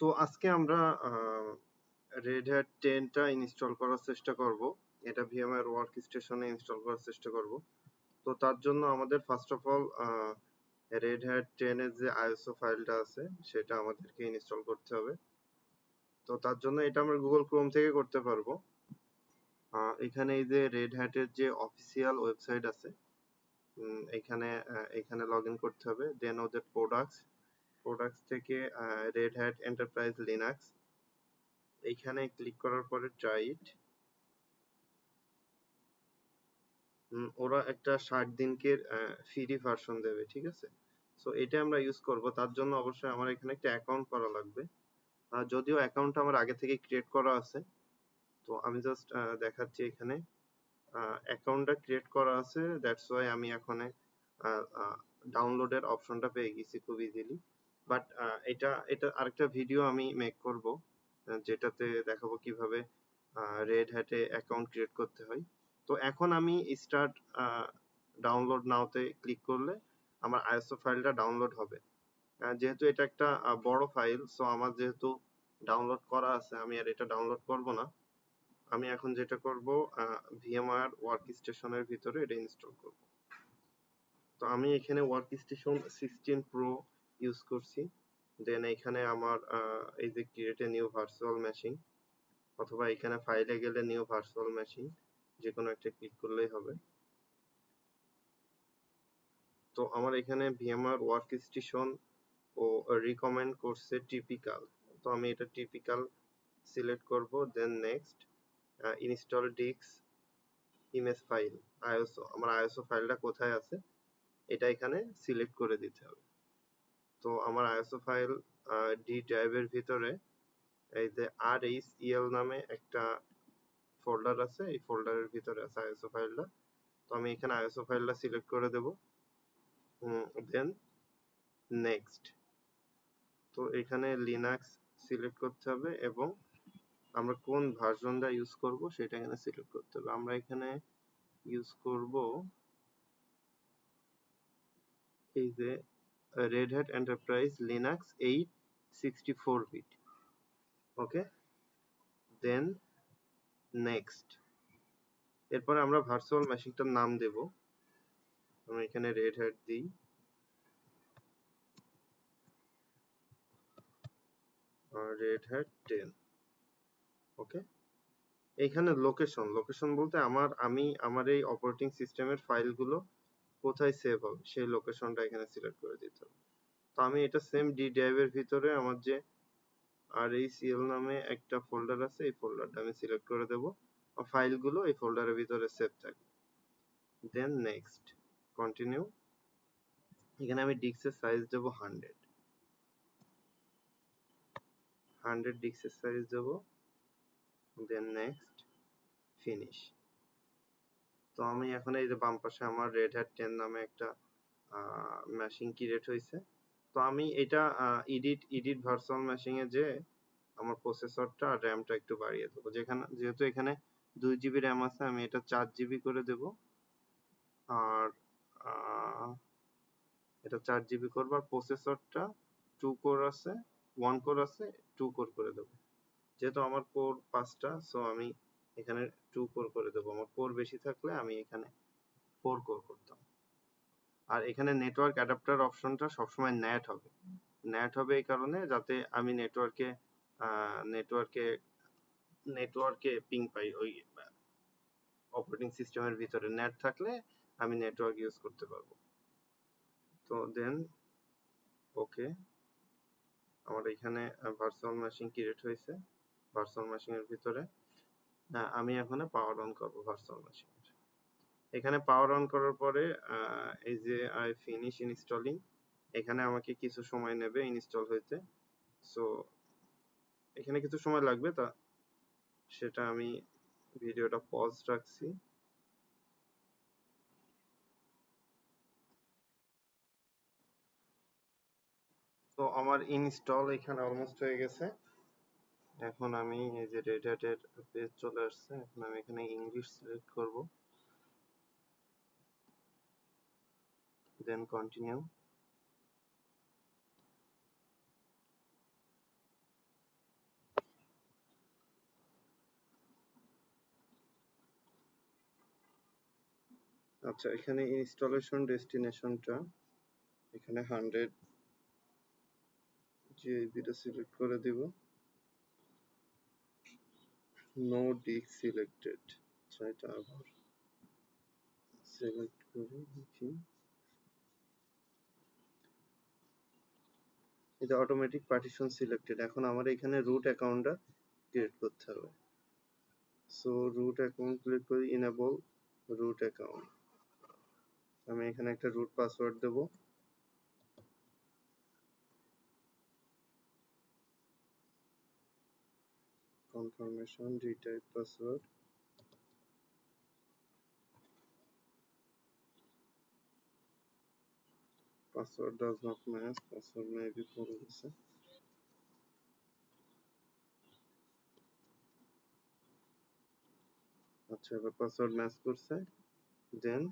তো আজকে আমরা রেড হ্যাট 10 টা ইনস্টল করার চেষ্টা করব। এটা ভিএমআর ওয়ার্ক স্টেশনে ইনস্টল করার চেষ্টা করব। তো তার জন্য আমাদের first of all Red Hat 10 এর যে আইএসও ফাইলটা আছে সেটা আমাদেরকে ইনস্টল করতে হবে। তো তার জন্য এটা আমরা গুগল ক্রোম থেকে করতে পারবো। এখানে এই যে রেড হ্যাটের যে অফিসিয়াল ওয়েবসাইট আছে, এখানে লগ ইন করতে হবে। দেন ওদের প্রোডাক্টস থেকে রেড হ্যাট এন্টারপ্রাইজ লিনাক্স এইখানে ক্লিক করার পরে ট্রাই ইট। ওরা একটা 60 দিনকের ফ্রি ভার্সন দেবে, ঠিক আছে? সো এটা আমরা ইউজ করব। তার জন্য অবশ্যই আমার এখানে একটা অ্যাকাউন্ট করা লাগবে। যদিও অ্যাকাউন্ট আমার আগে থেকে ক্রিয়েট করা আছে, তো আমি জাস্ট দেখাচ্ছি এখানে। অ্যাকাউন্টটা ক্রিয়েট করা আছে, দ্যাটস ওয়াই আমি এখানে ডাউনলোডের অপশনটা পেয়ে গেছি খুব ইজিলি। বাট এটা আরেকটা ভিডিও আমি মেক করব, যেটাতে দেখাবো কিভাবে রেড হ্যাটে অ্যাকাউন্ট ক্রিয়েট করতে হয়। তো এখন আমি স্টার্ট ডাউনলোড নাওতে ক্লিক করলে আমার আইএসও ফাইলটা ডাউনলোড হবে। যেহেতু এটা একটা বড় ফাইল, সো আমার যেহেতু ডাউনলোড করা আছে, আমি আর এটা ডাউনলোড করব না। আমি এখন যেটা করব, ভিএমআর ওয়ার্ক স্টেশনের ভিতরে এটা ইনস্টল করব। তো আমি এখানে ওয়ার্ক স্টেশন 16 প্রো ইউজ করছি। দেন এখানে আমার এই যে create a new virtual machine, অথবা এখানে ফাইলে গেলে নিউ ভার্চুয়াল মেশিন, যে কোনো একটা ক্লিক করলেই হবে। তো আমার এখানে ভিএমআর ওয়ার্ক স্টেশন ও রিকমেন্ড করছে টিপিক্যাল, তো আমি এটা টিপিক্যাল সিলেক্ট করব। Then next, install disk image file ISO, আমার আইএসও ফাইলটা কোথায় আছে এটা এখানে সিলেক্ট করে দিতে হবে। তো আমার আইএসও ফাইল ডি ড্রাইভের ভিতরে এই যে RHEL নামে একটা ফোল্ডার আছে, এই ফোল্ডারের ভিতরে আছে আইএসও ফাইলটা। তো আমি এখানে আইএসও ফাইলটা সিলেক্ট করে দেব। দেন নেক্সট, তো এখানে লিনাক্স সিলেক্ট করতে হবে এবং আমরা কোন ভার্সনটা ইউজ করব সেটা এখানে সিলেক্ট করতে হবে। আমরা এখানে ইউজ করব এই যে Red Hat Enterprise Linux 8 64 bit. Okay, then next. এরপরে আমরা ভার্চুয়াল মেশিনটার নাম দেব। আমি এখানে রেড হ্যাট দিই, রেড হ্যাট 10। ওকে, এইখানে লোকেশন বলতে আমার এই অপারেটিং সিস্টেমের ফাইলগুলো কোথায় সেভ হবে সেই লোকেশনটা এখানে সিলেক্ট করে দিতে হবে। তো আমি এটা সেম ডি ড্রাইভের ভিতরে আমার যে RHEL নামে একটা ফোল্ডার আছে, এই ফোল্ডারটা আমি সিলেক্ট করে দেব। ফাইলগুলো এই ফোল্ডারের ভিতরে সেভ থাকবে। Then next, continue. এখানে আমি ডিস্কের সাইজ দেব 100 ডিস্কের সাইজ দেব। Then next, finish. তো আমি এখন এই যে বাম পাশে আমার রেড হ্যাট 10 নামে একটা মেশিন ক্রিয়েট হয়েছে। তো আমি এটা এডিট ভার্চুয়াল মেশিনে যে আমার প্রসেসরটা আর র্যামটা একটু বাড়িয়ে দেবো। যেহেতু এখানে 2 জিবি র্যাম আছে, আমি এটা 4 জিবি করে দেব। আর এটা 4 জিবি করবো। আর প্রসেসরটা 2 কোর আছে, 1 কোর আছে, 2 কোর করে দেবো। যেহেতু আমার কোর 5টা, সো আমি এখানে 2 কোর করে দেবো। আমার কোর বেশি থাকলে আমি এখানে 4 কোর করতাম। আর এখানে নেটওয়ার্ক অ্যাডাপ্টার অপশনটা সবসময় ন্যাট হবে এই কারণে যাতে আমি নেটওয়ার্কে পিং পাই। ওই অপারেটিং সিস্টেমের ভিতরে নেট থাকলে আমি নেটওয়ার্ক ইউজ করতে পারবো। তো দেন ওকে, আমার এখানে ভার্চুয়াল মেশিন ক্রিয়েট হয়েছে। ভার্চুয়াল মেশিনের ভিতরে আমি এখন পাওয়ার অন করবো ভার্চুয়াল মেশিন। এখানে পাওয়ার অন করার পরে এই যে আই ফিনিশ ইনস্টলিং, এখানে আমাকে কিছু সময় নেবে ইনস্টল হইতে। সো এখানে কিছু সময় লাগবে, সেটা আমি ভিডিওটা পজ রাখছি। তো আমার ইনস্টল এখানে অলমোস্ট হয়ে গেছে। এখন আমি এই যে রেড হ্যাটের পেজ চলে আসছে, এখন আমি এখানে ইংলিশ সিলেক্ট করব। Then continue. আচ্ছা, এখানে ইনস্টলেশন ডেস্টিনেশনটা এখানে 100 জিবিটা সিলেক্ট করে দিব। No disk selected. আচ্ছা, এটা আবার সিলেক্ট করে দেখি। এটা অটোমেটিক পার্টিশন সিলেক্টেড। এখন আমার এখানে রুট অ্যাকাউন্টটা ক্রিয়েট করতে হবে। সো রুট অ্যাকাউন্ট ক্লিক করি, ইনেবল রুট অ্যাকাউন্ট। আমি এখানে একটা রুট পাসওয়ার্ড দেব। Confirmation retype password. Password does not match, password maybe ভুল গেছে। আচ্ছা, এবার পাসওয়ার্ড ম্যাচ করছে, দেন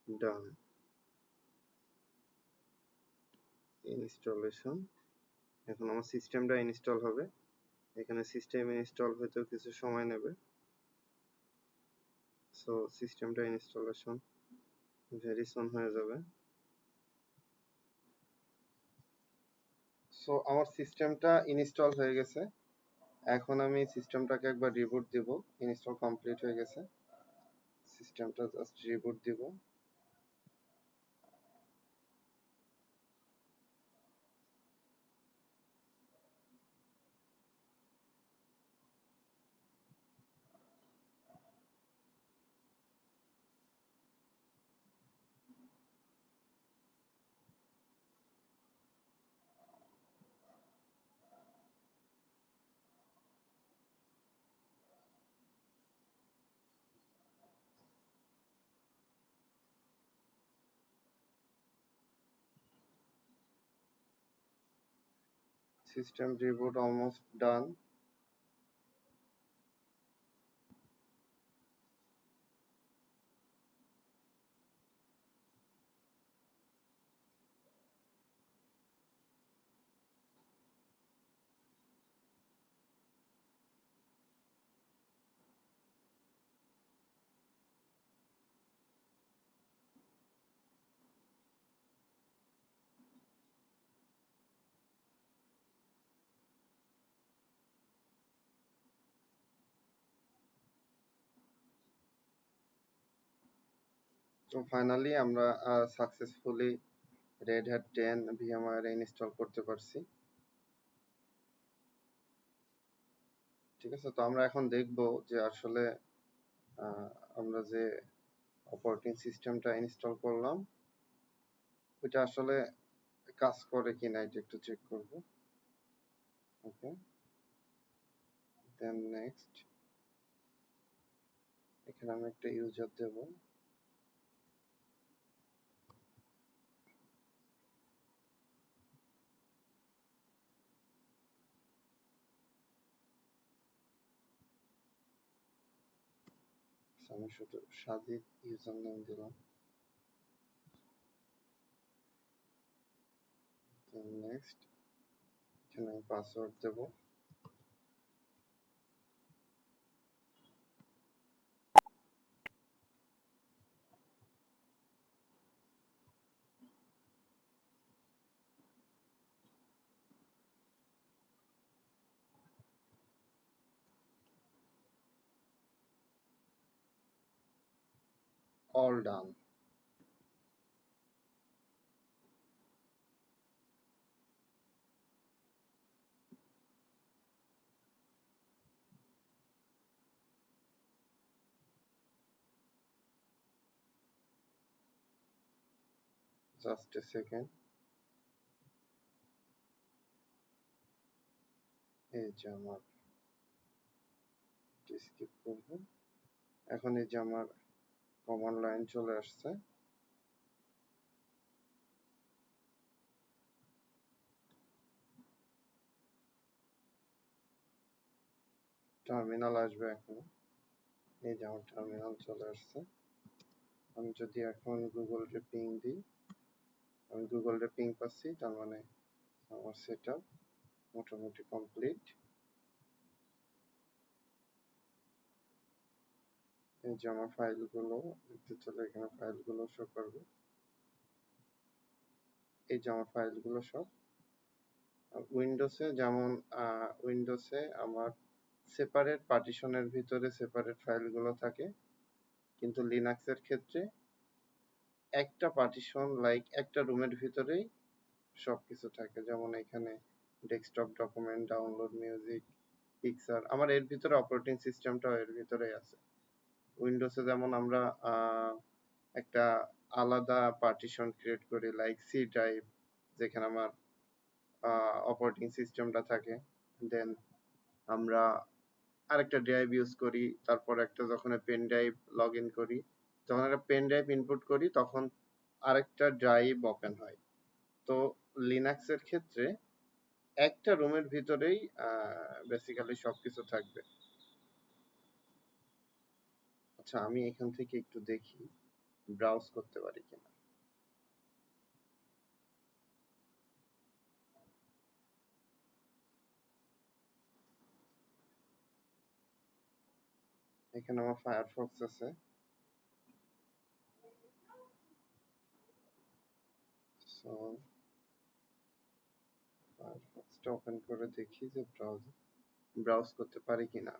ডান। ইনস্টলেশন। এখন আমার সিস্টেমটা ইনস্টল হবে। এখানে সিস্টেম ইনস্টল হতেও কিছু সময় নেবে। সো সিস্টেমটা ইনস্টলেশন ভেরি সুন হয়ে যাবে। সো আমার সিস্টেমটা ইনস্টল হয়ে গেছে। এখন আমি সিস্টেমটাকে একবার রিবুট দিব। ইনস্টল কমপ্লিট হয়ে গেছে। সিস্টেমটা জাস্ট রিবুট দিব। System reboot almost done. তো ফাইনালি আমরা successfully Red Hat 10 VMware install করতে পারছি। ঠিক আছে, তো আমরা এখন দেখব যে আসলে আমরা যে অপারেটিং সিস্টেমটা ইনস্টল করলাম ওইটা আসলে কাজ করে কিনা এটা একটু চেক করব। ওকে, দেন নেক্সট। এখানে আমি একটা ইউজার দেব। আমি শুধু সাদিক ইউজার নেম দিলাম। Then next. এখানে আমি পাসওয়ার্ড দেব। All done. Just a second. এই যে আমার স্কিপ করব। এখন এই যে আমার কমান্ড লাইন চলে আসছে। টার্মিনাল আসবে এখন। এই যে আমার টার্মিনাল চলে আসছে। আমি যদি এখন গুগলকে পিং দিই, আমি গুগলকে পিং পাচ্ছি, তার মানে আমার সেটআপ মোটামুটি কমপ্লিট। এই যে আমার ফাইলগুলো দেখতে চলে, এখানে ফাইলগুলো শো করবে। এই যে আমার ফাইলগুলো সব উইন্ডোজে, যেমন উইন্ডোজে আমার সেপারেট পার্টিশনের ভিতরে সেপারেট ফাইলগুলো থাকে, কিন্তু লিনাক্সের ক্ষেত্রে একটা পার্টিশন, লাইক একটা রুমের ভিতরেই সবকিছু থাকে। যেমন এখানে desktop document, download music, picture, আমার এর ভিতরে অপারেটিং সিস্টেমটাও এর ভিতরেই আছে। উইন্ডোজে যেমন আমরা একটা আলাদা পার্টিশন ক্রিয়েট করি, লাইক সি ড্রাইভ, যেখানে আমার অপারেটিং সিস্টেমটা থাকে। দেন আমরা আরেকটা ড্রাইভ ইউজ করি, তারপর একটা যখন পেন ড্রাইভ লগ ইন করি, যখন একটা পেন ড্রাইভ ইনপুট করি তখন আরেকটা ড্রাইভ ওপেন হয়। তো লিনাক্সের ক্ষেত্রে একটা রুমের ভিতরেই বেসিক্যালি সবকিছু থাকবে। আচ্ছা, আমি এখান থেকে একটু দেখি ব্রাউজ করতে পারি কিনা। এখানে আমার ফায়ারফক্স আছে। সো ফায়ারফক্সটা ওপেন করে দেখি যে ব্রাউজ করতে পারি কিনা।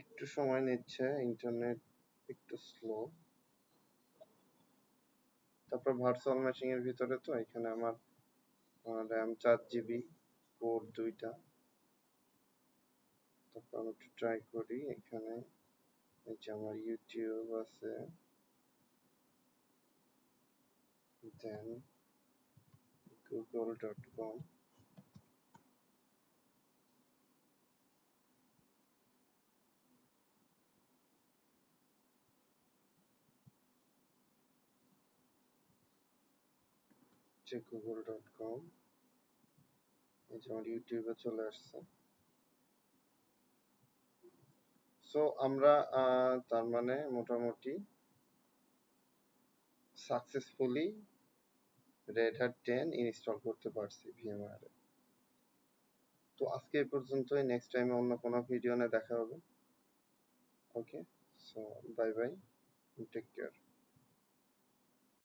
একটু সময় নিচ্ছে, ইন্টারনেট একটু স্লো। তারপর ভার্চুয়াল মেশিন এর ভিতরে তো এখানে আমার র্যাম 4 GB, কোর 2টা। তারপর আমি একটু ট্রাই করি। এখানে এই যে আমার ইউটিউব আছে, দেন google.com, যে google.com, এই যে আমার ইউটিউবে চলে আসছে। সো আমরা তার মানে মোটামুটি সাকসেসফুলি রেড হ্যাট 10 ইনস্টল করতে পারছি ভিএমওয়্যার এ। তো আজকে এই পর্যন্তই, নেক্সট টাইমে অন্য কোনো ভিডিও নিয়ে দেখা হবে। Okay, so bye bye, take care.